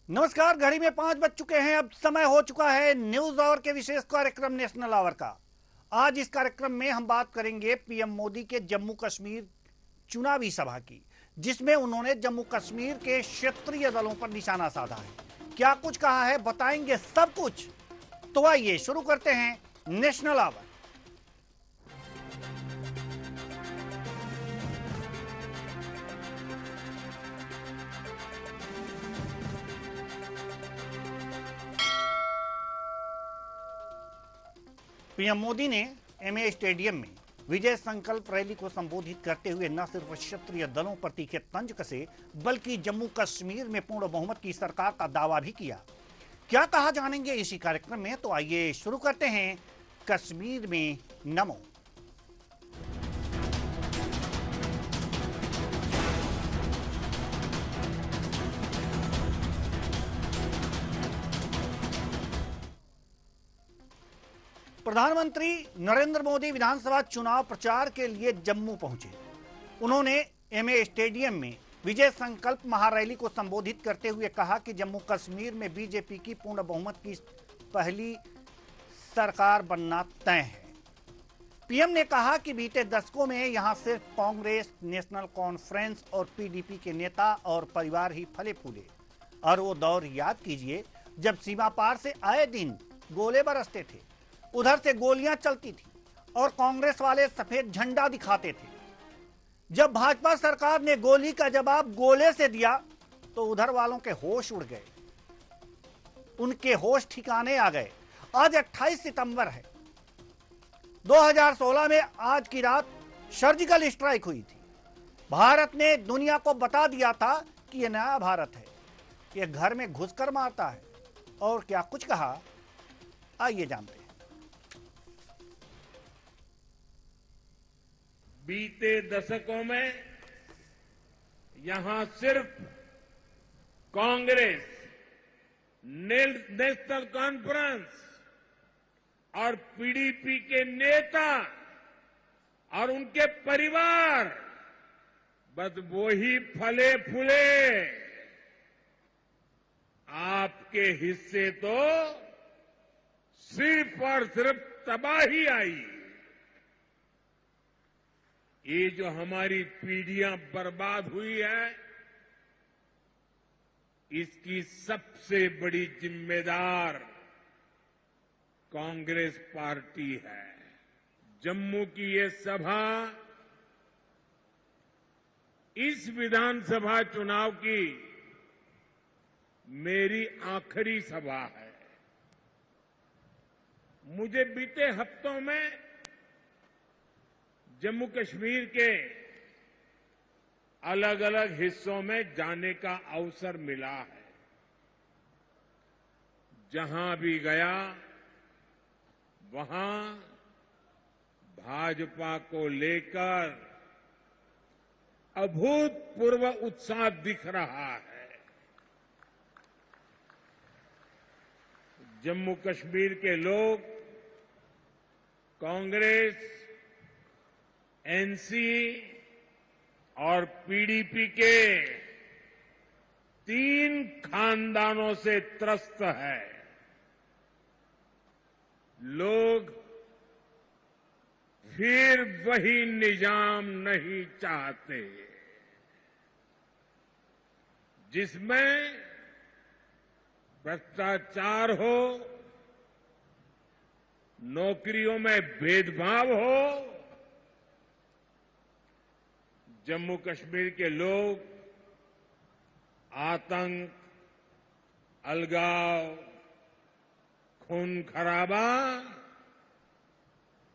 नमस्कार। घड़ी में 5 बज चुके हैं। अब समय हो चुका है न्यूज आवर के विशेष कार्यक्रम नेशनल आवर का। आज इस कार्यक्रम में हम बात करेंगे पीएम मोदी के जम्मू कश्मीर चुनावी सभा की, जिसमें उन्होंने जम्मू कश्मीर के क्षेत्रीय दलों पर निशाना साधा है। क्या कुछ कहा है बताएंगे सब कुछ। तो आइए शुरू करते हैं नेशनल आवर। पीएम मोदी ने एमए स्टेडियम में विजय संकल्प रैली को संबोधित करते हुए न सिर्फ क्षेत्रीय दलों पर तीखे तंज कसे, बल्कि जम्मू कश्मीर में पूर्ण बहुमत की सरकार का दावा भी किया। क्या कहा जानेंगे इसी कार्यक्रम में। तो आइए शुरू करते हैं कश्मीर में नमो। प्रधानमंत्री नरेंद्र मोदी विधानसभा चुनाव प्रचार के लिए जम्मू पहुंचे। उन्होंने एमए स्टेडियम में विजय संकल्प महारैली को संबोधित करते हुए कहा कि जम्मू कश्मीर में बीजेपी की पूर्ण बहुमत की पहली सरकार बनना तय है। पीएम ने कहा कि बीते दशकों में यहां सिर्फ कांग्रेस, नेशनल कॉन्फ्रेंस और पीडीपी के नेता और परिवार ही फले फूले। और वो दौर याद कीजिए जब सीमा पार से आए दिन गोले बरसते थे, उधर से गोलियां चलती थी और कांग्रेस वाले सफेद झंडा दिखाते थे। जब भाजपा सरकार ने गोली का जवाब गोले से दिया तो उधर वालों के होश उड़ गए, उनके होश ठिकाने आ गए। आज 28 सितंबर है। 2016 में आज की रात सर्जिकल स्ट्राइक हुई थी। भारत ने दुनिया को बता दिया था कि यह नया भारत है, यह घर में घुसकर मारता है। और क्या कुछ कहा, आइए जानते हैं। बीते दशकों में यहां सिर्फ कांग्रेस, नेशनल कॉन्फ्रेंस और पीडीपी के नेता और उनके परिवार बस वो ही फले फूले। आपके हिस्से तो सिर्फ और सिर्फ तबाही आई। ये जो हमारी पीढ़ियां बर्बाद हुई है, इसकी सबसे बड़ी जिम्मेदार कांग्रेस पार्टी है। जम्मू की ये सभा इस विधानसभा चुनाव की मेरी आखिरी सभा है। मुझे बीते हफ्तों में जम्मू कश्मीर के अलग अलग हिस्सों में जाने का अवसर मिला है। जहां भी गया वहां भाजपा को लेकर अभूतपूर्व उत्साह दिख रहा है। जम्मू कश्मीर के लोग कांग्रेस, एनसी और पीडीपी के 3 खानदानों से त्रस्त है। लोग फिर वही निजाम नहीं चाहते जिसमें भ्रष्टाचार हो, नौकरियों में भेदभाव हो। जम्मू कश्मीर के लोग आतंक, अलगाव, खून खराबा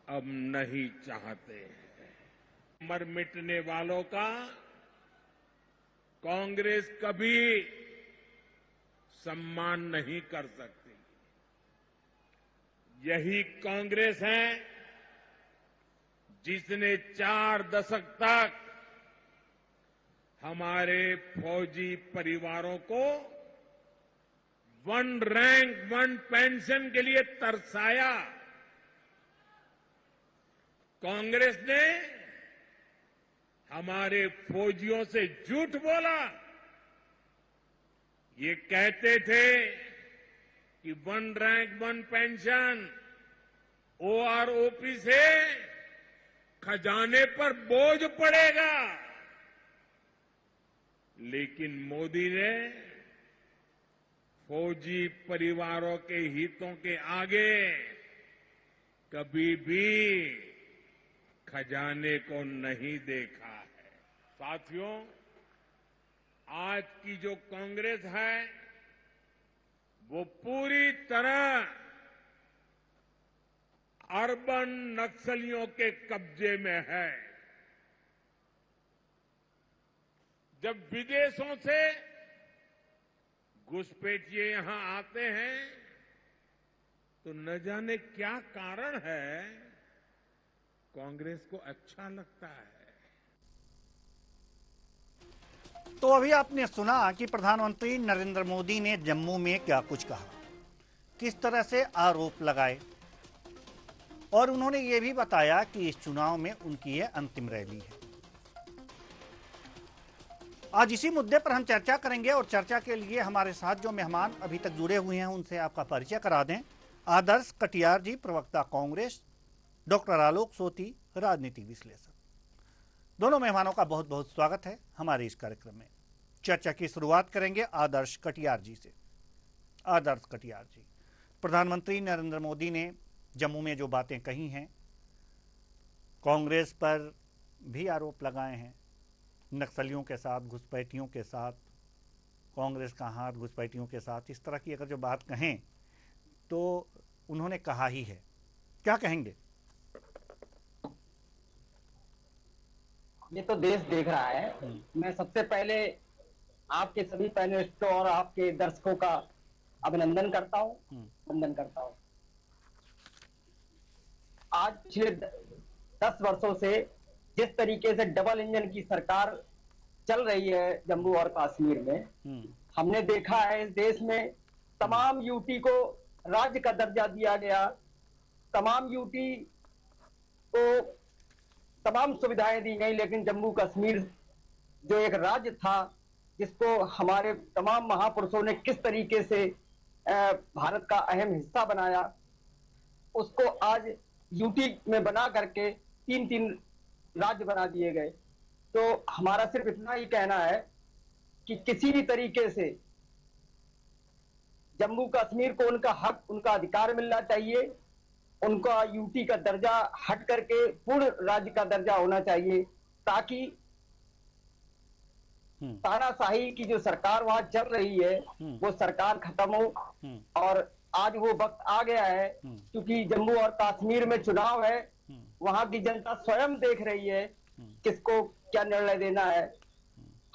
अब नहीं चाहते हैं। मर मिटने वालों का कांग्रेस कभी सम्मान नहीं कर सकती। यही कांग्रेस है जिसने 4 दशक तक हमारे फौजी परिवारों को 1 रैंक 1 पेंशन के लिए तरसाया। कांग्रेस ने हमारे फौजियों से झूठ बोला, ये कहते थे कि one rank one pension OROP से खजाने पर बोझ पड़ेगा, लेकिन मोदी ने फौजी परिवारों के हितों के आगे कभी भी खजाने को नहीं देखा है। साथियों, आज की जो कांग्रेस है वो पूरी तरह अर्बन नक्सलियों के कब्जे में है। जब विदेशों से घुसपैठिए यहां आते हैं तो न जाने क्या कारण है, कांग्रेस को अच्छा लगता है। तो अभी आपने सुना कि प्रधानमंत्री नरेंद्र मोदी ने जम्मू में क्या कुछ कहा, किस तरह से आरोप लगाए, और उन्होंने ये भी बताया कि इस चुनाव में उनकी यह अंतिम रैली है। आज इसी मुद्दे पर हम चर्चा करेंगे और चर्चा के लिए हमारे साथ जो मेहमान अभी तक जुड़े हुए हैं उनसे आपका परिचय करा दें। आदर्श कटियार जी, प्रवक्ता कांग्रेस, डॉक्टर आलोक सोती, राजनीति विश्लेषक। दोनों मेहमानों का बहुत बहुत स्वागत है हमारे इस कार्यक्रम में। चर्चा की शुरुआत करेंगे आदर्श कटियार जी से। आदर्श कटियार जी, प्रधानमंत्री नरेंद्र मोदी ने जम्मू में जो बातें कही हैं, कांग्रेस पर भी आरोप लगाए हैं, नक्सलियों के साथ, घुसपैठियों के साथ, कांग्रेस का हाथ घुसपैठियों के साथ, इस तरह की अगर जो बात कहें तो उन्होंने कहा ही है, क्या कहेंगे? ये तो देश देख रहा है। मैं सबसे पहले आपके सभी पैनलिस्टों और आपके दर्शकों का अभिनंदन करता हूँ, वंदन करता हूँ। आज पिछले 10 वर्षों से जिस तरीके से डबल इंजन की सरकार चल रही है जम्मू और कश्मीर में, हमने देखा है इस देश में तमाम यूटी को राज्य का दर्जा दिया गया, तमाम यूटी को तमाम सुविधाएं दी गई, लेकिन जम्मू कश्मीर जो एक राज्य था जिसको हमारे तमाम महापुरुषों ने किस तरीके से भारत का अहम हिस्सा बनाया, उसको आज यूटी में बना करके 3-3 राज्य बना दिए गए। तो हमारा सिर्फ इतना ही कहना है कि किसी भी तरीके से जम्मू कश्मीर को उनका हक, उनका अधिकार मिलना चाहिए, उनका यूटी का दर्जा हट करके पूर्ण राज्य का दर्जा होना चाहिए, ताकि तानाशाही की जो सरकार वहां चल रही है वो सरकार खत्म हो। और आज वो वक्त आ गया है, क्योंकि जम्मू और कश्मीर में चुनाव है, वहां की जनता स्वयं देख रही है किसको क्या निर्णय देना है।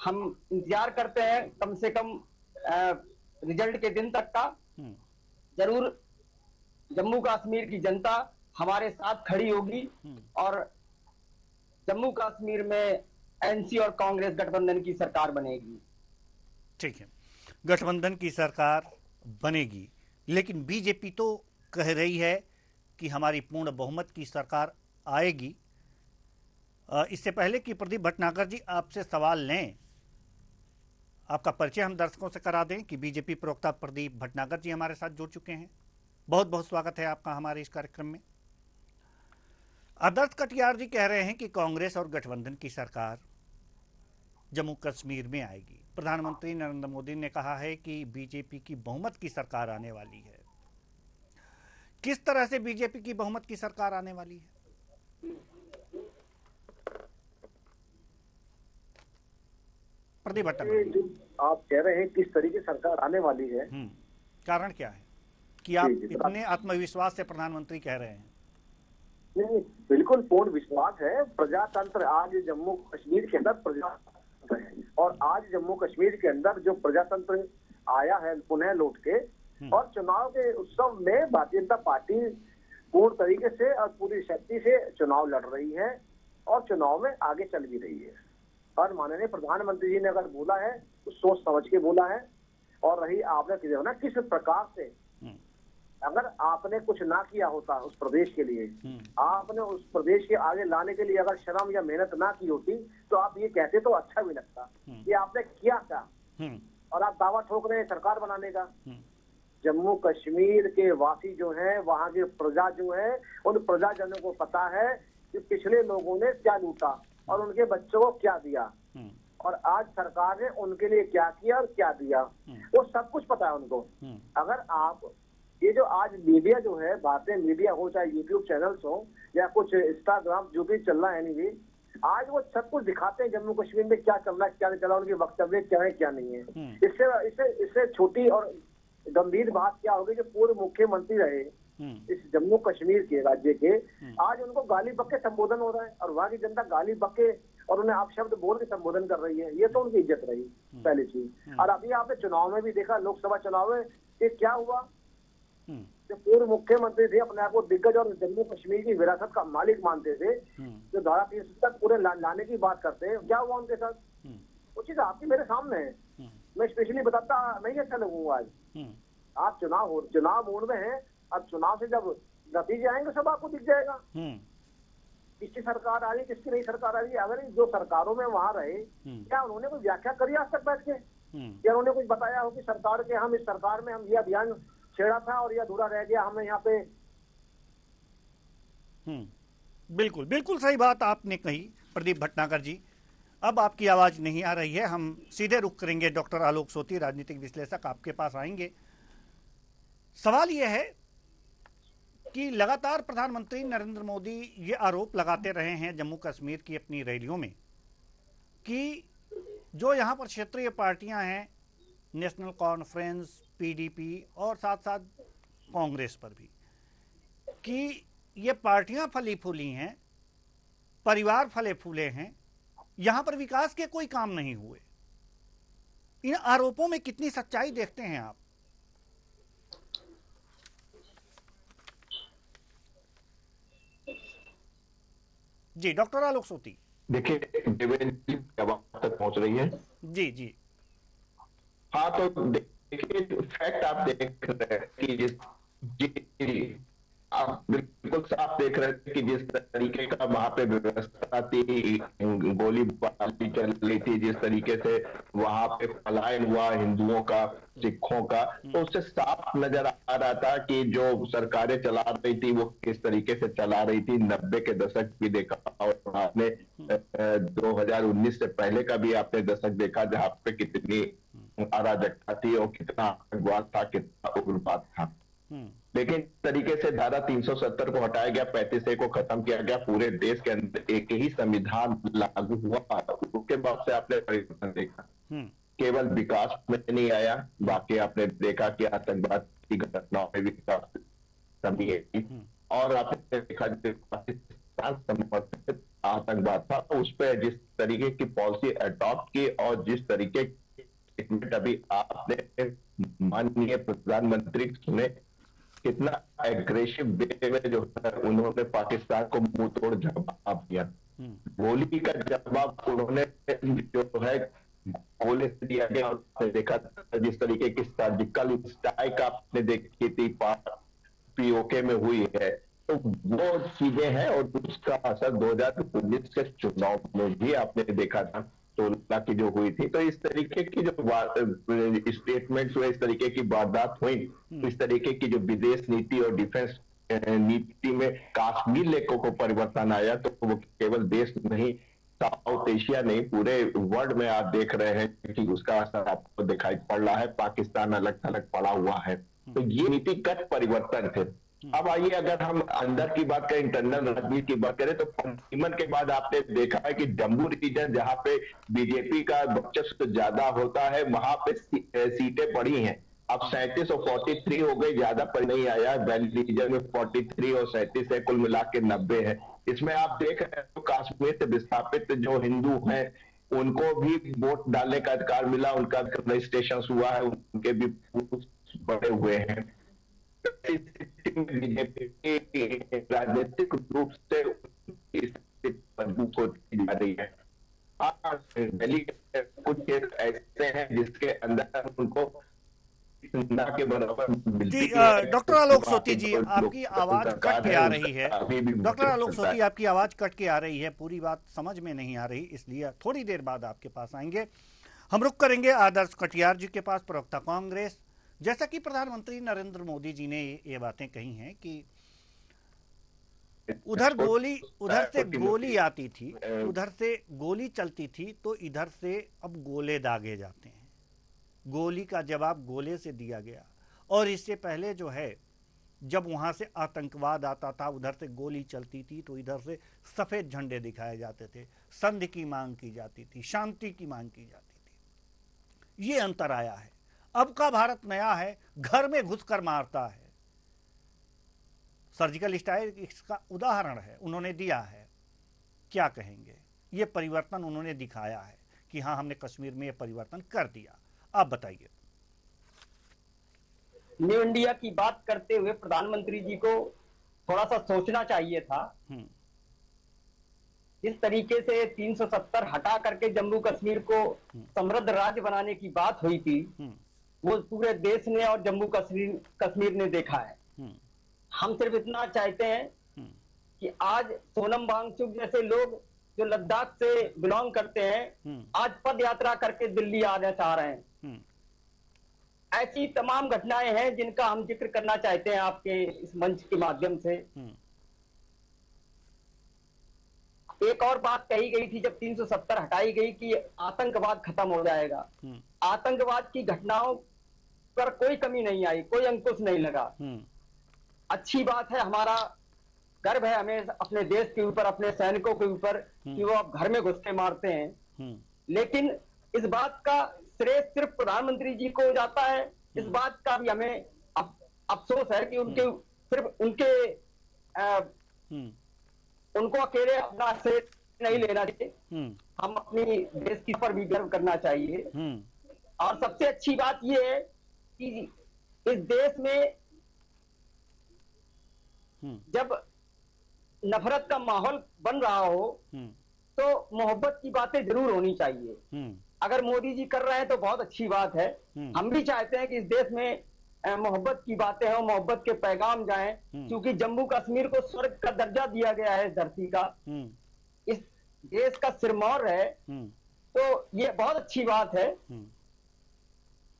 हम इंतजार करते हैं कम से कम रिजल्ट के दिन तक का। जरूर जम्मू कश्मीर की जनता हमारे साथ खड़ी होगी और जम्मू कश्मीर में एनसी और कांग्रेस गठबंधन की सरकार बनेगी। ठीक है, गठबंधन की सरकार बनेगी, लेकिन बीजेपी तो कह रही है कि हमारी पूर्ण बहुमत की सरकार आएगी। इससे पहले कि प्रदीप भटनागर जी आपसे सवाल लें, आपका परिचय हम दर्शकों से करा दें कि बीजेपी प्रवक्ता प्रदीप भटनागर जी हमारे साथ जुड़ चुके हैं। बहुत बहुत स्वागत है आपका हमारे इस कार्यक्रम में। आदर्श कटियार जी कह रहे हैं कि कांग्रेस और गठबंधन की सरकार जम्मू कश्मीर में आएगी। प्रधानमंत्री नरेंद्र मोदी ने कहा है कि बीजेपी की बहुमत की सरकार आने वाली है। किस तरह से बीजेपी की बहुमत की सरकार आने वाली है? प्रदीप भट्टाचार्य, आप कह रहे हैं किस तरीके से सरकार आने वाली है, कारण क्या है कि आप इतने आत्मविश्वास से प्रधानमंत्री कह रहे हैं? नहीं, बिल्कुल पूर्ण विश्वास है। प्रजातंत्र आज जम्मू कश्मीर के अंदर प्रजातंत्र है, और आज जम्मू कश्मीर के अंदर जो प्रजातंत्र आया है पुनः लौट के, और चुनाव के उत्सव में भारतीय जनता पार्टी पूर्ण तरीके से और पूरी शक्ति से चुनाव लड़ रही है और चुनाव में आगे चल भी रही है। और माननीय प्रधानमंत्री जी ने अगर बोला है तो सोच समझ के बोला है। और रही आपने ना किस प्रकार से, अगर आपने कुछ ना किया होता उस प्रदेश के लिए, आपने उस प्रदेश के आगे लाने के लिए अगर श्रम या मेहनत ना की होती, तो आप ये कहते तो अच्छा भी लगता कि आपने किया क्या। और आप दावा ठोक रहे हैं सरकार बनाने का। जम्मू कश्मीर के वासी जो हैं, वहां की प्रजा जो है, उन प्रजाजनों को पता है कि पिछले लोगों ने क्या लूटा और उनके बच्चों को क्या दिया और आज सरकार ने उनके लिए क्या किया और क्या दिया, वो सब कुछ पता है उनको। अगर आप ये जो आज मीडिया जो है, भारतीय मीडिया हो, चाहे यूट्यूब चैनल्स हो या कुछ इंस्टाग्राम जो भी चल रहा है, एनीवे, आज वो सब कुछ दिखाते हैं जम्मू कश्मीर में क्या चल रहा है, क्या नहीं चल रहा, उनके वक्तव्य क्या है क्या नहीं है। इससे छोटी और गंभीर बात क्या होगी, जो पूर्व मुख्यमंत्री रहे इस जम्मू कश्मीर के राज्य के, आज उनको गाली बक्के संबोधन हो रहा है और वहां की जनता गाली बक्के और उन्हें आप शब्द बोल के संबोधन कर रही है। ये तो उनकी इज्जत रही पहली चीज। और अभी आपने चुनाव में भी देखा, लोकसभा चुनाव में ये क्या हुआ, जो पूर्व मुख्यमंत्री थे अपने आप को दिग्गज और जम्मू कश्मीर की विरासत का मालिक मानते थे, जो धारा 370 तक पूरे लाने की बात करते हैं, क्या हुआ उनके साथ, वो चीज आपकी मेरे सामने है। मैं स्पेशली बताता नहीं अच्छा लगूंगा आज। आप चुनाव मोड में है, अब चुनाव से जब नतीजे आएंगे सब आपको दिख जाएगा, किसकी सरकार आ रही है, किसकी नहीं सरकार आ रही है। अगर जो सरकारों में वहां रहे, क्या उन्होंने कोई व्याख्या करी आज तक बैठ के, क्या उन्होंने कुछ बताया हो कि सरकार के हम इस सरकार में हम ये अभियान छेड़ा था और ये अधूरा रह गया, हमें यहाँ पे। बिल्कुल बिल्कुल सही बात आपने कही प्रदीप भटनागर जी। अब आपकी आवाज नहीं आ रही है, हम सीधे रुख करेंगे डॉक्टर आलोक सोती, राजनीतिक विश्लेषक, आपके पास आएंगे। सवाल यह है कि लगातार प्रधानमंत्री नरेंद्र मोदी ये आरोप लगाते रहे हैं जम्मू कश्मीर की अपनी रैलियों में कि जो यहाँ पर क्षेत्रीय पार्टियां हैं, नेशनल कॉन्फ्रेंस, पीडीपी और साथ साथ कांग्रेस पर भी, कि ये पार्टियां फली फूली हैं, परिवार फले फूले हैं, यहां पर विकास के कोई काम नहीं हुए। इन आरोपों में कितनी सच्चाई देखते हैं आप? जी डॉक्टर आलोक सोती। देखिए जवाब तक पहुंच रही है। जी जी हाँ, तो देखिए फैक्ट आप देख रहे हैं कि आप बिल्कुल साफ देख रहे थे कि जिस तरीके का वहां पे व्यवस्था थी, गोलीबारी चल रही थी, जिस तरीके से वहां पे पलायन हुआ हिंदुओं का, सिखों का, तो उससे साफ नजर आ रहा था कि जो सरकारें चला रही थी वो किस तरीके से चला रही थी। 90 के दशक भी देखा और आपने 2019 से पहले का भी आपने दशक देखा जहां पे कितनी अराजकता थी और कितना आतंकवाद था, कितना उग्रवाद था। लेकिन तरीके से धारा 370 को हटाया गया, 35A को खत्म किया गया, पूरे देश के अंदर एक ही संविधान लागू हुआ। उसके बाद से आपने परिवर्तन देखा, केवल विकास में नहीं आया, बाकी आपने देखा कि आतंकवाद की घटनाओं में भी कमी है। और आपने देखा जो पाकिस्तान समर्थित आतंकवाद था, उस पर जिस तरीके की पॉलिसी अडॉप्ट की और जिस तरीके अभी आपने माननीय प्रधानमंत्री सुने, कितना एग्रेसिव वे में जो है उन्होंने पाकिस्तान को मुंह तोड़ जवाब दिया। गोली का जवाब उन्होंने जो है गोले से दिया गया। और देखा जिस तरीके की सर्जिकल स्ट्राइक आपने देखी थी पीओके में हुई है, तो वो चीजें हैं और उसका असर 2019 के चुनाव में भी आपने देखा था, 16 की जो हुई थी। तो इस तरीके की जो स्टेटमेंट्स हुए, इस तरीके की वारदात हुई, तो इस तरीके की जो विदेश नीति और डिफेंस नीति में कश्मीर लेखों को परिवर्तन आया, तो वो केवल देश नहीं, साउथ एशिया नहीं, पूरे वर्ल्ड में आप देख रहे हैं कि उसका असर आपको दिखाई पड़ रहा है। पाकिस्तान अलग थलग पड़ा हुआ है, तो ये नीतिगत परिवर्तन थे। अब आइए अगर हम अंदर की बात करें, इंटरनल राजनीति की बात करें, तो पंचीमन के बाद आपने देखा है कि जम्मू रीजन जहां पे बीजेपी का वर्चस्व ज्यादा होता है, वहां पे सीटें बढ़ी हैं। अब 37 और 43 हो गई, ज्यादा पर नहीं आया। वैली रीजन में 43 और 37 है, कुल मिला के 90 है। इसमें आप देख रहे हो कश्मीर से विस्थापित जो हिंदू हैं उनको भी वोट डालने का अधिकार मिला, उनका रजिस्ट्रेशन हुआ है, उनके भी बढ़े हुए हैं। बीजेपी राजनीतिक रूप से मजबूत होती जा रही है। दिल्ली के कुछ केस ऐसे हैं जिसके अंदर उनको के बराबर जी डॉक्टर आलोक सोती जी, आपकी आवाज कट के आ रही है। डॉक्टर आलोक सोती, आपकी आवाज कट के आ रही है, पूरी बात समझ में नहीं आ रही, इसलिए थोड़ी देर बाद आपके पास आएंगे। हम रुक करेंगे आदर्श कटियार जी के पास, प्रवक्ता कांग्रेस। जैसा कि प्रधानमंत्री नरेंद्र मोदी जी ने ये बातें कही हैं कि उधर से गोली आती थी, उधर से गोली चलती थी, तो इधर से अब गोले दागे जाते हैं। गोली का जवाब गोले से दिया गया। और इससे पहले जो है, जब वहां से आतंकवाद आता था, उधर से गोली चलती थी, तो इधर से सफेद झंडे दिखाए जाते थे, संधि की मांग की जाती थी, शांति की मांग की जाती थी। ये अंतर आया है। अब का भारत नया है, घर में घुसकर मारता है। सर्जिकल स्ट्राइक इसका उदाहरण है, उन्होंने दिया है। क्या कहेंगे? ये परिवर्तन उन्होंने दिखाया है कि हाँ, हमने कश्मीर में ये परिवर्तन कर दिया। आप बताइए। न्यू इंडिया की बात करते हुए प्रधानमंत्री जी को थोड़ा सा सोचना चाहिए था। जिस तरीके से 370 हटा करके जम्मू कश्मीर को समृद्ध राज्य बनाने की बात हुई थी, वो पूरे देश ने और जम्मू कश्मीर ने देखा है। हम सिर्फ इतना चाहते हैं कि आज सोनम वांगचुक जैसे लोग जो लद्दाख से बिलोंग करते हैं, आज पद यात्रा करके दिल्ली आना चाह रहे हैं। ऐसी तमाम घटनाएं हैं जिनका हम जिक्र करना चाहते हैं आपके इस मंच के माध्यम से। एक और बात कही गई थी जब 370 हटाई गई कि आतंकवाद खत्म हो जाएगा। आतंकवाद की घटनाओं पर कोई कमी नहीं आई, कोई अंकुश नहीं लगा। अच्छी बात है, हमारा गर्व है हमें अपने देश के ऊपर, अपने सैनिकों के ऊपर कि वो अब घर में घुस के मारते हैं। लेकिन इस बात का श्रेय सिर्फ प्रधानमंत्री जी को जाता है। इस बात का भी हमें अफसोस है कि उनको अकेले अपना श्रेय नहीं लेना चाहिए। हम अपनी देश की पर भी गर्व करना चाहिए। और सबसे अच्छी बात यह है कि इस देश में जब नफरत का माहौल बन रहा हो तो मोहब्बत की बातें जरूर होनी चाहिए। अगर मोदी जी कर रहे हैं तो बहुत अच्छी बात है। हम भी चाहते हैं कि इस देश में मोहब्बत की बातें हो, मोहब्बत के पैगाम जाएं, क्योंकि जम्मू कश्मीर को स्वर्ग का दर्जा दिया गया है इस धरती का, इस देश का सिरमौर है। तो ये बहुत अच्छी बात है।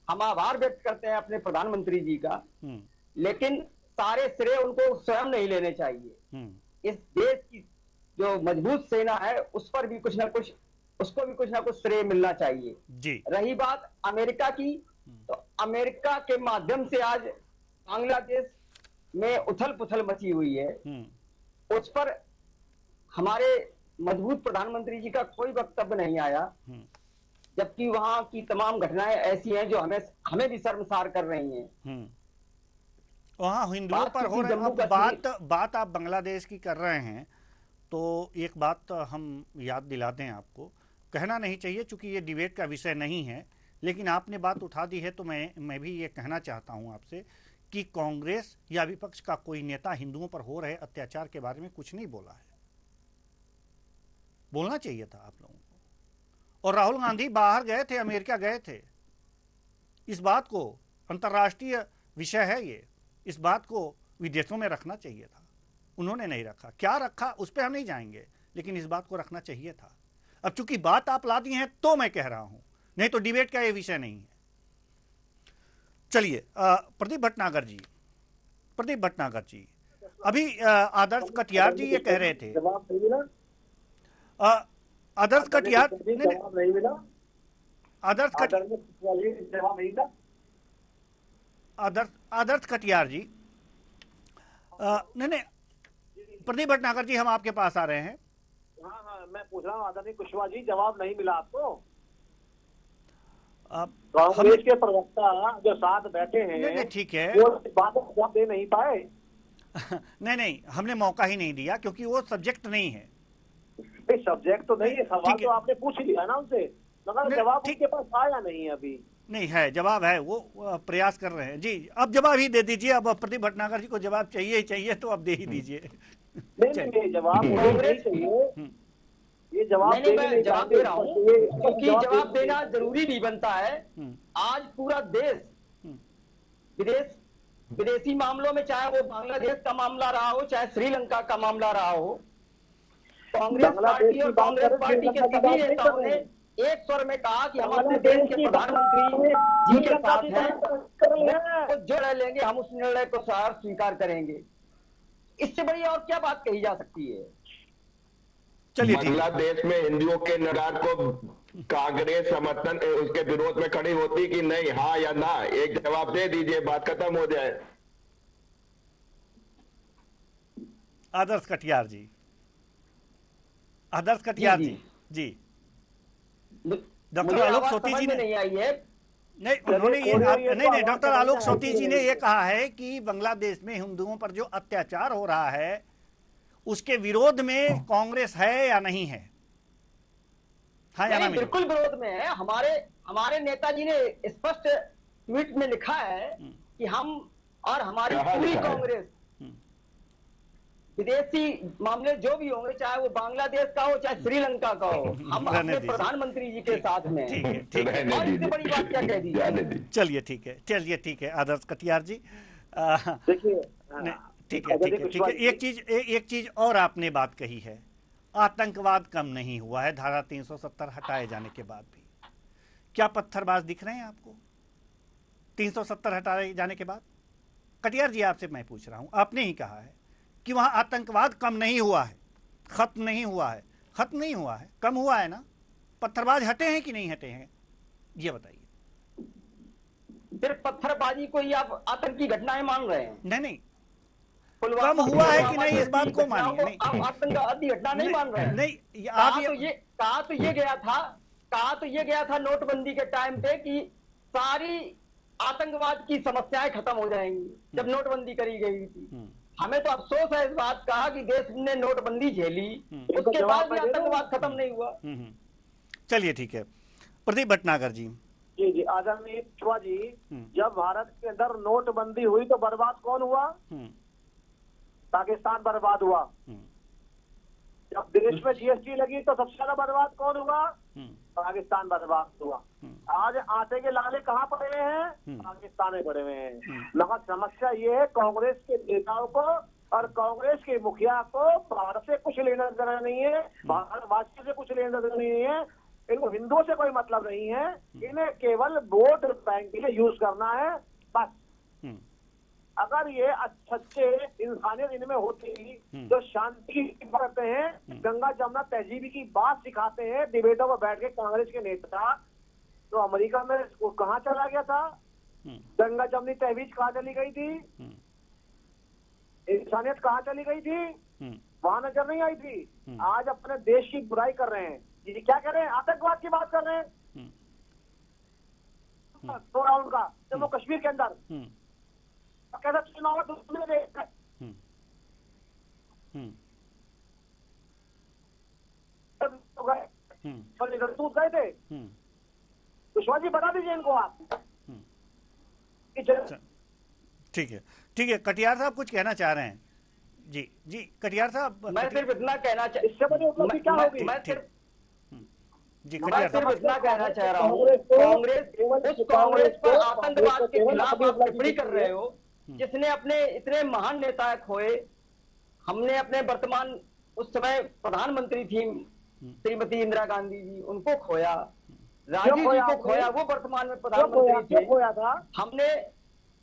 हम आभार व्यक्त करते हैं अपने प्रधानमंत्री जी का, लेकिन सारे श्रेय उनको स्वयं नहीं लेने चाहिए। इस देश की जो मजबूत सेना है उस पर भी कुछ ना कुछ, उसको भी कुछ ना कुछ श्रेय मिलना चाहिए जी। रही बात अमेरिका की, तो अमेरिका के माध्यम से आज बांग्लादेश में उथल पुथल मची हुई है। उस पर हमारे मजबूत प्रधानमंत्री जी का कोई वक्तव्य नहीं आया, जबकि वहां की तमाम घटनाएं ऐसी हैं जो हमें भी शर्मसार कर रही हैं। वहाँ हिंदुओं पर हो रहे हैं। बात आप बांग्लादेश की कर रहे हैं, तो एक बात हम याद दिला दें आपको, कहना नहीं चाहिए चूंकि ये डिबेट का विषय नहीं है, लेकिन आपने बात उठा दी है तो मैं भी ये कहना चाहता हूं आपसे कि कांग्रेस या विपक्ष का कोई नेता हिंदुओं पर हो रहे अत्याचार के बारे में कुछ नहीं बोला है। बोलना चाहिए था आप लोगों को। और राहुल गांधी बाहर गए थे, अमेरिका गए थे। इस बात को, अंतर्राष्ट्रीय विषय है ये, इस बात को विदेशों में रखना चाहिए था। उन्होंने नहीं रखा। क्या रखा उस पर हम नहीं जाएंगे, लेकिन इस बात को रखना चाहिए था। अब चूंकि बात आप ला दी हैं तो मैं कह रहा हूं, नहीं तो डिबेट का ये विषय नहीं है। चलिए प्रदीप भटनागर जी, अभी आदर्श कटियार जी ये कह रहे थे, आदर्श कटियार आदर्श कटियार जी, नहीं, प्रदीप भटनागर जी, हम आपके पास आ रहे हैं। हाँ, मैं पूछ रहा हूँ आदरणीय कुशवाहा जी, जवाब नहीं मिला आपको? कांग्रेस के प्रवक्ता जो साथ बैठे हैं, ठीक है, वो बात को जवाब दे नहीं पाए। नहीं, हमने मौका ही नहीं दिया क्योंकि वो सब्जेक्ट नहीं है। सब्जेक्ट तो नहीं है, सवाल तो आपने पूछ लिया ना उनसे, मगर जवाब उनके पास आया नहीं अभी। नहीं है, जवाब है, वो प्रयास कर रहे हैं जी। अब जवाब ही दे दीजिए। अब प्रदीप भटनागर जी को जवाब चाहिए ही चाहिए, तो अब दे ही दीजिए। नहीं, जवाब चाहिए। ये जवाब दे रहा हूँ क्योंकि जवाब देना जरूरी भी बनता है। आज पूरा देश विदेशी मामलों में, चाहे वो बांग्लादेश का मामला रहा हो, चाहे श्रीलंका का मामला रहा हो, कांग्रेस पार्टी और कांग्रेस पार्टी के सभी नेताओं ने एक स्वर में कहा कि हम अपने देश के प्रधानमंत्री जी के साथ हैं, तो जो निर्णय लेंगे हम उस निर्णय को स्वीकार करेंगे। इससे बड़ी और क्या बात कही जा सकती है? चलिए ठीक है। बांग्लादेश में हिंदुओं के निराधार को कांग्रेस समर्थन उसके विरोध में खड़ी होती कि नहीं, हाँ या ना? एक जवाब दे दीजिए, बात खत्म हो जाए। आदर्श कटियार जी, आदर्श कटियार जी, जी डॉक्टर आलोक सोती जी ने नहीं आई है। नहीं, उन्होंने ये नहीं, डॉक्टर आलोक सोती जी ने ये कहा है कि बांग्लादेश में हिंदुओं पर जो अत्याचार हो रहा है उसके विरोध में कांग्रेस है या नहीं है? हाँ या ना? बिल्कुल विरोध में है। हमारे नेताजी ने स्पष्ट ट्वीट में लिखा है कि हम और हमारी पूरी कांग्रेस विदेशी मामले जो भी होंगे, चाहे वो बांग्लादेश का हो चाहे श्रीलंका का हो, हम अपने प्रधानमंत्री जी के साथ में हैं। और इससे बड़ी बात क्या कह दी? चलिए ठीक है, चलिए ठीक है आदर्श कटियार जी। देखिए ठीक है, ठीक है, ठीक है। एक चीज और आपने बात कही है, आतंकवाद कम नहीं हुआ है धारा 370 हटाए जाने के बाद भी। क्या पत्थरबाज दिख रहे हैं आपको 370 हटाए जाने के बाद? कटियार जी आपसे मैं पूछ रहा हूं, आपने ही कहा है कि वहां आतंकवाद कम नहीं हुआ है, खत्म नहीं हुआ है। खत्म नहीं हुआ है, कम हुआ है ना? पत्थरबाज हटे हैं कि नहीं हटे हैं, ये बताइए। सिर्फ पत्थरबाजी को ही आप आतंकी घटनाएं मान रहे हैं? नहीं, कम हुआ है कि नहीं इस बात को मानिए। नहीं, आप आतंकवादी घटना नहीं मान रहे हैं? नहीं, आप कहा तो ये गया था नोटबंदी के टाइम पे कि सारी आतंकवाद की समस्याएं खत्म हो जाएंगी, जब नोटबंदी करी गई थी। हमें तो अफसोस है इस बात का कि देश ने नोटबंदी झेली, उसके बाद भी आतंकवाद खत्म नहीं हुआ। चलिए ठीक है। प्रदीप भटनागर जी। जी आदरणीय शिवा जी, जब भारत के अंदर नोटबंदी हुई तो बर्बाद कौन हुआ? पाकिस्तान बर्बाद हुआ। जब देश में जीएसटी लगी तो सबसे ज्यादा बर्बाद कौन हुआ? पाकिस्तान बर्बाद हुआ। आज आटे के लाले कहाँ पड़े हुए हैं? पाकिस्तान में पड़े हुए हैं। मगर समस्या ये है कांग्रेस के नेताओं को और कांग्रेस के मुखिया को भारत से कुछ लेना देना नहीं है, भारतवासियों से कुछ लेना देना नहीं है, इनको हिंदुओं से कोई मतलब नहीं है, इन्हें केवल वोट बैंक के लिए यूज करना है बस। अगर ये सच्चे इंसानियत इनमें होती तो शांति की करते हैं, गंगा जमुना तहजीबी की बात सिखाते हैं डिबेटों में बैठ के कांग्रेस के नेता, तो अमेरिका में वो कहाँ चला गया था? गंगा जमुनी तहजीब कहाँ चली गई थी? इंसानियत कहाँ चली गई थी? वहां नजर नहीं आई थी। आज अपने देश की बुराई कर रहे हैं, ये क्या कर रहे हैं? आतंकवाद की बात कर रहे हैं। थोड़ा उनका जम्मू कश्मीर के अंदर कैसा चुनाव गए थे। विश्वा जी बता दीजिए इनको आप। ठीक है, ठीक है। कटियार साहब कुछ कहना चाह रहे हैं? जी कटियार साहब। मैं सिर्फ इतना कहना इससे बड़ी उपलब्धि क्या होगी? मैं सिर्फ कटियार इतना कहना चाह रहा हूँ, कांग्रेस पर आतंकवाद के खिलाफ आप टिप्पणी कर रहे हो, जिसने अपने इतने महान नेता खोए। हमने अपने वर्तमान उस समय प्रधानमंत्री थी श्रीमती इंदिरा गांधी जी, उनको खोया। राजीव जी को खोया, वो वर्तमान में प्रधानमंत्री थे। खोया था हमने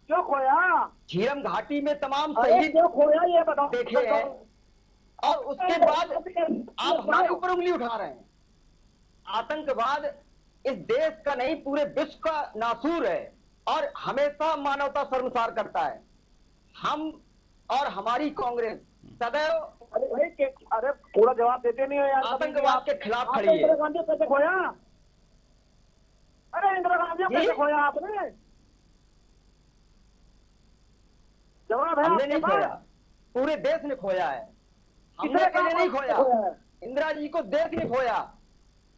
क्यों खोया? झीरम घाटी में तमाम शहीद क्यों खोया ये बताओ देखे हैं, और उसके बाद आप हमारे ऊपर उंगली उठा रहे हैं। आतंकवाद इस देश का नहीं पूरे विश्व का नासूर है और हमेशा मानवता शर्मसार करता है। हम और हमारी कांग्रेस सदैव अरे पूरा जवाब देते नहीं हो यार। आतंकवाद के खिलाफ खड़ी है। इंदिरा गांधी कैसे खोया? अरे इंदिरा गांधी कैसे खोया आपने? जवाब है हमने नहीं खोया, पूरे देश ने खोया है। हमने अकेले नहीं खोया, इंदिरा जी को देश ने खोया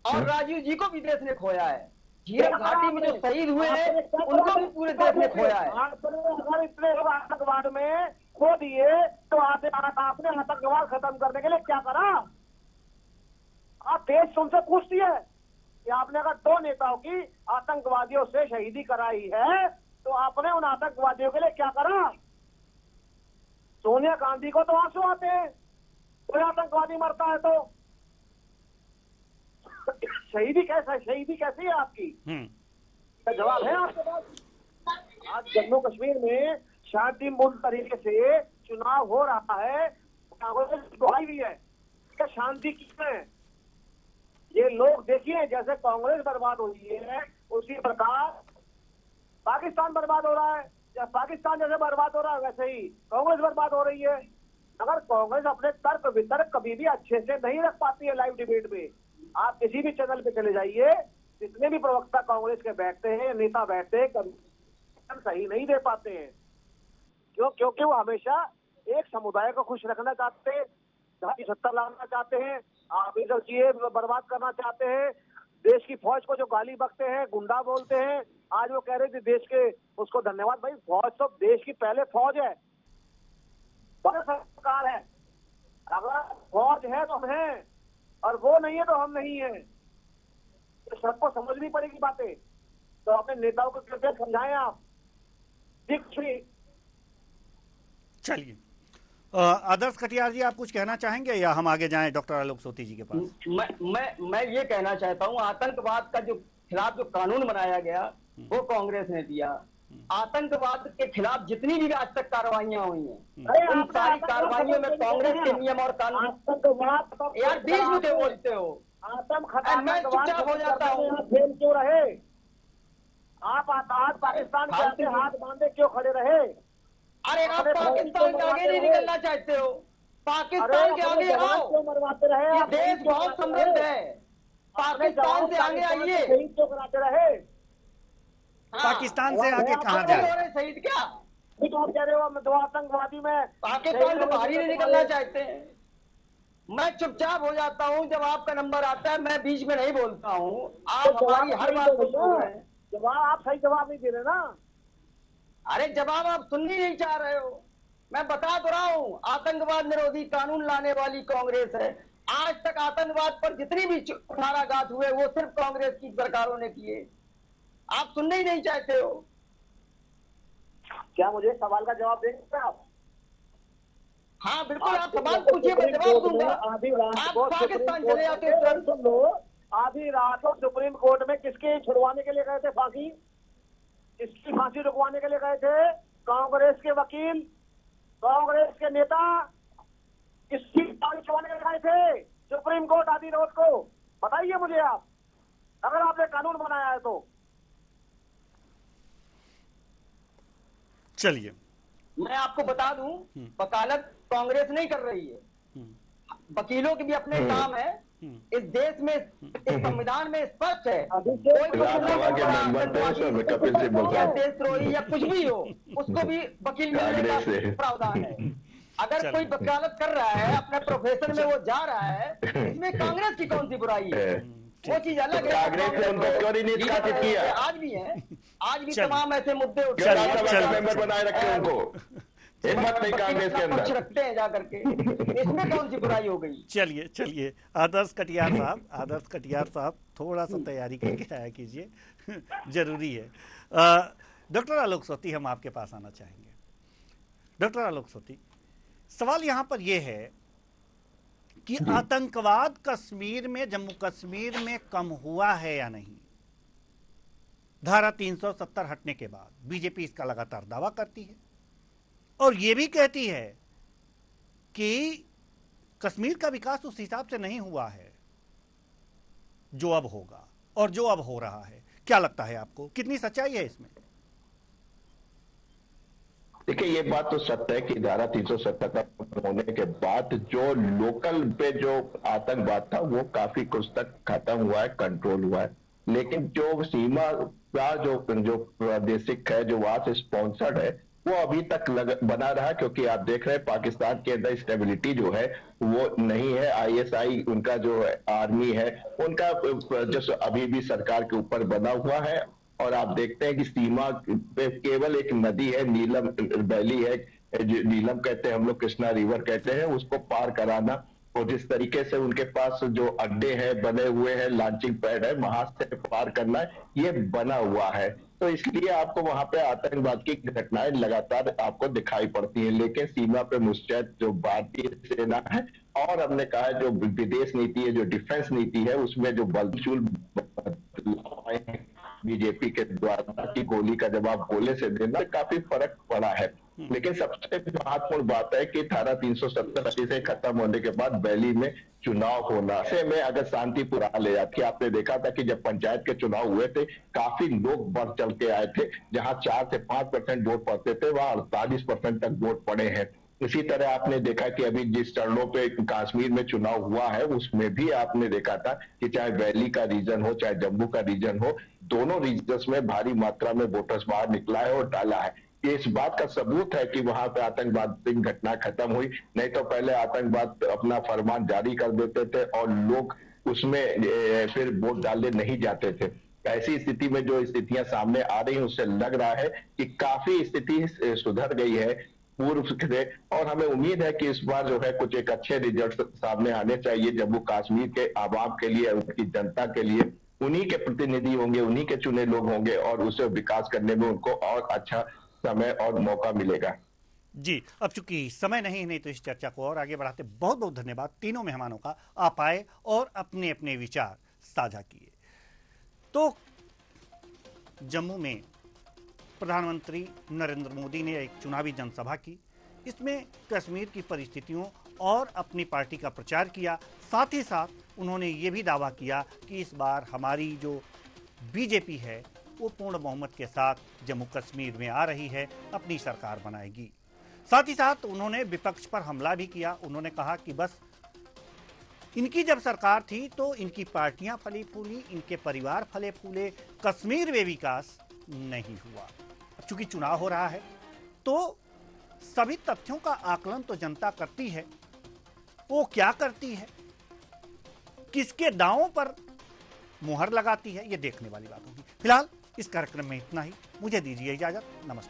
और राजीव जी को भी देश ने खोया है। झीरम घाटी में जो शहीद हुए हैं उनको भी पूरे देश ने खोया है। अगर इतने आतंकवाद में खो दिए तो आपने आतंकवाद खत्म करने के लिए क्या करा? आप देश तुमसे पूछती है कि आपने अगर 2 नेताओं की आतंकवादियों से शहीदी कराई है तो आपने उन आतंकवादियों के लिए क्या करा? सोनिया गांधी को तो आंसू आते हैं कोई आतंकवादी मरता है तो शहीदी कैसी है आपकी? क्या जवाब है आपके पास? आज जम्मू कश्मीर में शांतिपूर्ण तरीके से चुनाव हो रहा है, कांग्रेस दुहाई भी है, क्या शांति की है? ये लोग देखिए, जैसे कांग्रेस बर्बाद हो रही है उसी प्रकार पाकिस्तान बर्बाद हो रहा है, या पाकिस्तान जैसे बर्बाद हो रहा है वैसे ही कांग्रेस बर्बाद हो रही है। अगर कांग्रेस अपने तर्क वितर्क कभी भी अच्छे से नहीं रख पाती है लाइव डिबेट में, आप किसी भी चैनल पे चले जाइए, जितने भी प्रवक्ता कांग्रेस के बैठते हैं, नेता बैठते हैं, कभी सही नहीं दे पाते हैं। क्योंकि वो हमेशा एक समुदाय को खुश रखना चाहते हैं, धारी सत्ता लाना चाहते हैं, आप इधर चीजें बर्बाद करना चाहते हैं। देश की फौज को जो गाली बकते हैं, गुंडा बोलते हैं, आज वो कह रहे थे देश के उसको धन्यवाद। भाई फौज तो देश की पहले फौज है, सरकार है। अगर फौज है तो हम हैं, और वो नहीं है तो हम नहीं है। तो सबको समझनी पड़ेगी बातें, तो अपने नेताओं को कृपया समझाएं आप। चलिए आदर्श कटियार जी, आप कुछ कहना चाहेंगे या हम आगे जाएं डॉक्टर आलोक सोती जी के पास? मैं ये कहना चाहता हूँ, आतंकवाद का जो खिलाफ जो कानून बनाया गया वो कांग्रेस ने दिया। आतंकवाद के खिलाफ जितनी भी आज तक कार्रवाइयां हुई हैं, उन सारी कार्रवाइयों में कांग्रेस के नियम और कानून। यार बीच में क्यों बोलते हो? मैं चुपचाप हो जाता हूँ। फेल क्यों रहे आप? आज पाकिस्तान के आगे हाथ बांधे क्यों खड़े रहे? अरे आप पाकिस्तान के आगे नहीं निकलना चाहते हो? पाकिस्तान के आगे आओ, क्यों मरवाते रहे? ये देश बहुत समृद्ध है, पाकिस्तान से आगे आइए। शहीद क्यों कराते रहे? पाकिस्तान से आगे कहाँ जाए? शहीद क्या तो आप कह रहे हो दो आतंकवादी में पाकिस्तान से बाहर ही नहीं निकलना चाहते हैं। मैं चुपचाप हो जाता हूँ जब आपका नंबर आता है, मैं बीच में नहीं बोलता हूँ। आप हमारी हर बात को सुन रहे हैं। जवाब आप सही जवाब नहीं दे रहे ना। अरे जवाब आप सुननी नहीं चाह रहे हो। मैं बता तो रहा हूँ, आतंकवाद निरोधी कानून लाने वाली कांग्रेस है। आज तक आतंकवाद पर जितनी भी कुठाराघात हुए वो सिर्फ कांग्रेस की सरकारों ने किए। आप सुनने ही नहीं चाहते हो। क्या मुझे सवाल का जवाब देंगे आप? हाँ बिल्कुल, आप सवाल पूछिए, मैं जवाब दूंगा। आप पाकिस्तान चले जाते सुन लो, आधी रात को सुप्रीम कोर्ट में किसके छुड़वाने के लिए गए थे फांसी? किसकी फांसी रुकवाने के लिए गए थे? कांग्रेस के वकील, कांग्रेस के नेता किसकी फांसी छुड़वाने के लिए गए थे सुप्रीम कोर्ट आधी रात को? बताइए मुझे आप, अगर आपने कानून बनाया है तो। चलिए मैं आपको बता दूं, वकालत कांग्रेस नहीं कर रही है, वकीलों के भी अपने काम है। इस देश में, इस संविधान में स्पष्ट है, कोई देशद्रोही या कुछ भी हो उसको भी वकील मिलने का प्रावधान है। अगर कोई वकालत कर रहा है, अपने प्रोफेशन में वो जा रहा है, इसमें कांग्रेस की कौन सी बुराई है? वो चीज अलग है। कांग्रेस ने उनको क्यों नहीं निष्कासित किया? आज भी है, आज भी तमाम ऐसे मुद्दे उठे हैं। मेंबर बनाए रखे उनको, हिम्मत नहीं कांग्रेस के अंदर रखते हैं जाकर के, इसमें कौन सी बुराई हो गई? चलिए आदर्श कटियार साहब थोड़ा सा तैयारी करके आया कीजिए, जरूरी है। डॉक्टर आलोक सोती, हम आपके पास आना चाहेंगे। डॉक्टर आलोक सोती, सवाल यहां पर यह है कि आतंकवाद कश्मीर में, जम्मू कश्मीर में कम हुआ है या नहीं? धारा 370 हटने के बाद बीजेपी इसका लगातार दावा करती है और यह भी कहती है कि कश्मीर का विकास उस हिसाब से नहीं हुआ है जो अब होगा और जो अब हो रहा है। क्या लगता है आपको, कितनी सच्चाई है इसमें? देखिए, ये बात तो सत्य है कि धारा 370 होने के बाद जो लोकल पे जो आतंकवाद था वो काफी कुछ तक खत्म हुआ है, कंट्रोल हुआ है। लेकिन जो सीमा का जो प्रादेशिक है, जो वहां से स्पॉन्सर्ड है, वो अभी तक बना रहा, क्योंकि आप देख रहे हैं पाकिस्तान के अंदर स्टेबिलिटी जो है वो नहीं है। आईएसआई उनका जो आर्मी है उनका जो अभी भी सरकार के ऊपर बना हुआ है। और आप देखते हैं कि सीमा पे केवल एक नदी है, नीलम वैली है, नीलम कहते हैं हम लोग, कृष्णा रिवर कहते हैं, उसको पार कराना, और जिस तरीके से उनके पास जो अड्डे हैं बने हुए हैं, लॉन्चिंग पैड है, वहां से पार करना है, ये बना हुआ है। तो इसलिए आपको वहां पे आतंकवाद की घटनाएं लगातार आपको दिखाई पड़ती हैं। लेकिन सीमा पे मुस्तैद जो भारतीय सेना है और हमने कहा जो विदेश नीति है, जो डिफेंस नीति है, उसमें जो बलचूल बीजेपी के द्वारा की गोली का जवाब गोले से देना, काफी फर्क पड़ा है। लेकिन सबसे महत्वपूर्ण बात है कि धारा 370 से खत्म होने के बाद वैली में चुनाव होना, ऐसे में अगर शांतिपूर्ण ले जाती, आपने देखा था कि जब पंचायत के चुनाव हुए थे काफी लोग बढ़ चल के आए थे, जहां 4 से 5% वोट पड़ते थे वहां 48% तक वोट पड़े हैं। इसी तरह आपने देखा कि अभी जिस चरणों पे कश्मीर में चुनाव हुआ है उसमें भी आपने देखा था कि चाहे वैली का रीजन हो चाहे जम्मू का रीजन हो, दोनों रीजन्स में भारी मात्रा में वोटर्स बाहर निकला है और डाला है। ये इस बात का सबूत है कि वहां पे आतंकवाद की घटना खत्म हुई। नहीं तो पहले आतंकवाद अपना फरमान जारी कर देते थे और लोग उसमें फिर वोट डालने नहीं जाते थे। ऐसी स्थिति में जो स्थितियां सामने आ रही हैं उससे लग रहा है कि काफी स्थिति सुधर गई है पूर्व से, और हमें उम्मीद है कि इस बार जो है कुछ एक अच्छे रिजल्ट सामने आने चाहिए जम्मू कश्मीर के आवाम के लिए, उनकी जनता के लिए। उन्हीं के प्रतिनिधि होंगे, उन्हीं के चुने लोग होंगे और उसे विकास करने में उनको और अच्छा समय और मौका मिलेगा। जी, अब चूंकि समय नहीं तो इस चर्चा को और आगे बढ़ाते। बहुत बहुत धन्यवाद तीनों मेहमानों का, आप आए और अपने अपने विचार साझा किए। तो जम्मू में प्रधानमंत्री नरेंद्र मोदी ने एक चुनावी जनसभा की, इसमें कश्मीर की परिस्थितियों और अपनी पार्टी का प्रचार किया। साथ ही साथ उन्होंने ये भी दावा किया कि इस बार हमारी जो बीजेपी है वो पूर्ण बहुमत के साथ जम्मू कश्मीर में आ रही है, अपनी सरकार बनाएगी। साथ ही साथ उन्होंने विपक्ष पर हमला भी किया। उन्होंने कहा कि बस इनकी जब सरकार थी तो इनकी पार्टियां फली फूली, इनके परिवार फले फूले, कश्मीर में विकास नहीं हुआ। चूंकि चुनाव हो रहा है तो सभी तथ्यों का आकलन तो जनता करती है। वो क्या करती है, किसके दांवों पर मुहर लगाती है, ये देखने वाली बात होगी। फिलहाल इस कार्यक्रम में इतना ही। मुझे दीजिए इजाजत। नमस्कार।